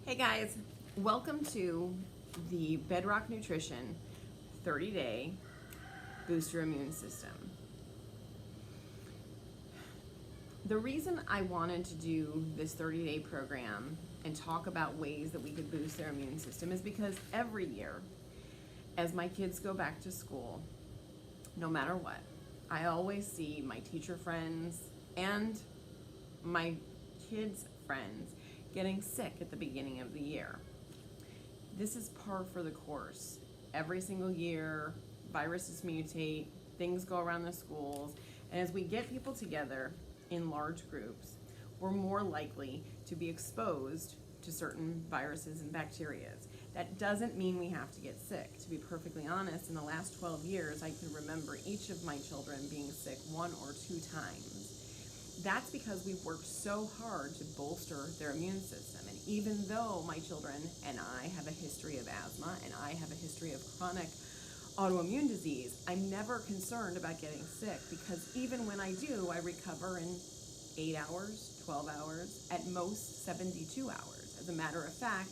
Hey guys, welcome to the Bedrock Nutrition 30-day Boost Your Immune System. The reason I wanted to do this 30-day program and talk about ways that we could boost their immune system is because every year, as my kids go back to school, no matter what, I always see my teacher friends and my kids' friends getting sick at the beginning of the year. This is par for the course. Every single year, viruses mutate, things go around the schools, and as we get people together in large groups, we're more likely to be exposed to certain viruses and bacteria. That doesn't mean we have to get sick. To be perfectly honest, in the last 12 years, I can remember each of my children being sick 1 or 2 times. That's because we've worked so hard to bolster their immune system. And even though my children and I have a history of asthma and I have a history of chronic autoimmune disease, I'm never concerned about getting sick because even when I do, I recover in 8 hours, 12 hours, at most 72 hours. As a matter of fact,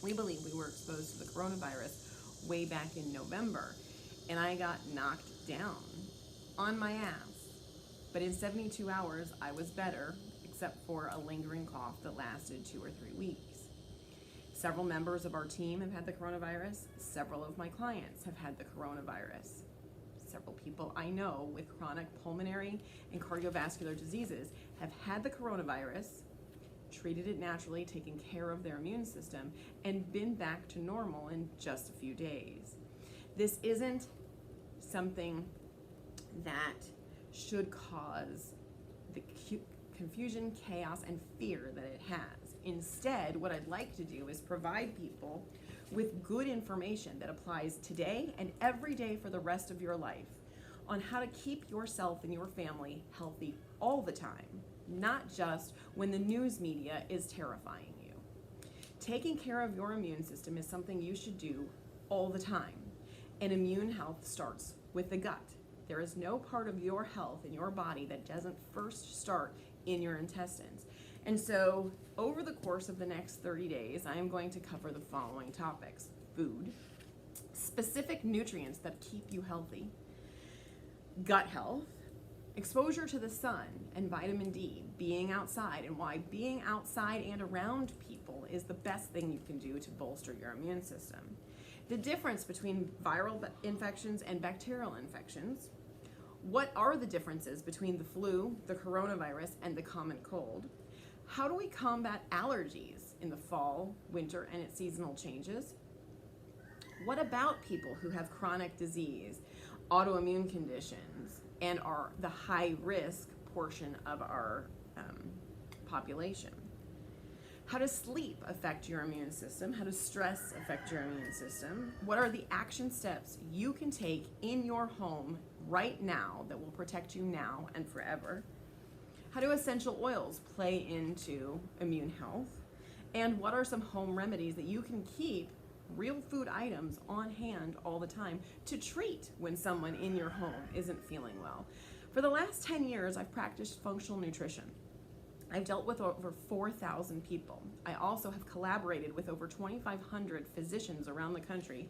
we believe we were exposed to the coronavirus way back in November, and I got knocked down on my ass. But in 72 hours, I was better, except for a lingering cough that lasted 2 or 3 weeks. Several members of our team have had the coronavirus. Several of my clients have had the coronavirus. Several people I know with chronic pulmonary and cardiovascular diseases have had the coronavirus, treated it naturally, taken care of their immune system, and been back to normal in just a few days. This isn't something that should cause the confusion, chaos, and fear that it has. Instead, what I'd like to do is provide people with good information that applies today and every day for the rest of your life on how to keep yourself and your family healthy all the time, not just when the news media is terrifying you. Taking care of your immune system is something you should do all the time, and immune health starts with the gut. There is no part of your health in your body that doesn't first start in your intestines. And so over the course of the next 30 days, I am going to cover the following topics: food, specific nutrients that keep you healthy, gut health, exposure to the sun and vitamin D, being outside, and why being outside and around people is the best thing you can do to bolster your immune system, the difference between viral infections and bacterial infections, what are the differences between the flu, the coronavirus, and the common cold, how do we combat allergies in the fall, winter, and its seasonal changes, what about people who have chronic disease, autoimmune conditions, and are the high risk portion of our population. How does sleep affect your immune system? How does stress affect your immune system? What are the action steps you can take in your home right now that will protect you now and forever? How do essential oils play into immune health? And what are some home remedies that you can keep real food items on hand all the time to treat when someone in your home isn't feeling well? For the last 10 years, I've practiced functional nutrition. I've dealt with over 4,000 people. I also have collaborated with over 2,500 physicians around the country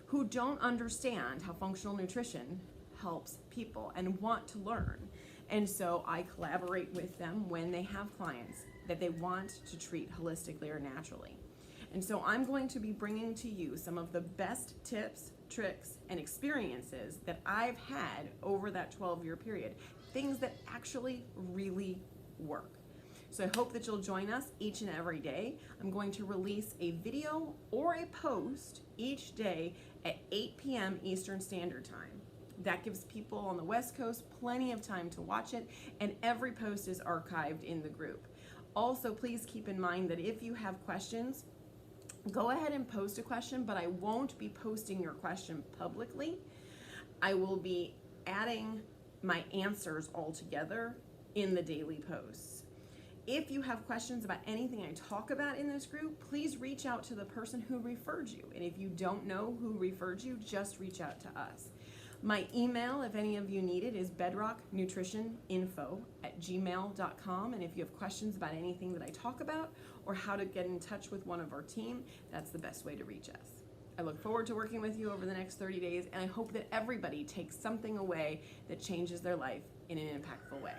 who don't understand how functional nutrition helps people and want to learn. And so I collaborate with them when they have clients that they want to treat holistically or naturally. And so I'm going to be bringing to you some of the best tips, tricks, and experiences that I've had over that 12-year period, things that actually really work. So I hope that you'll join us each and every day. I'm going to release a video or a post each day at 8 p.m. Eastern Standard Time. That gives people on the West Coast plenty of time to watch it, and every post is archived in the group. Also, please keep in mind that if you have questions, go ahead and post a question, but I won't be posting your question publicly. I will be adding my answers all together in the daily posts. If you have questions about anything I talk about in this group, please reach out to the person who referred you. And if you don't know who referred you, just reach out to us. My email, if any of you need it, is bedrocknutritioninfo@gmail.com. And if you have questions about anything that I talk about or how to get in touch with one of our team, that's the best way to reach us. I look forward to working with you over the next 30 days, and I hope that everybody takes something away that changes their life in an impactful way.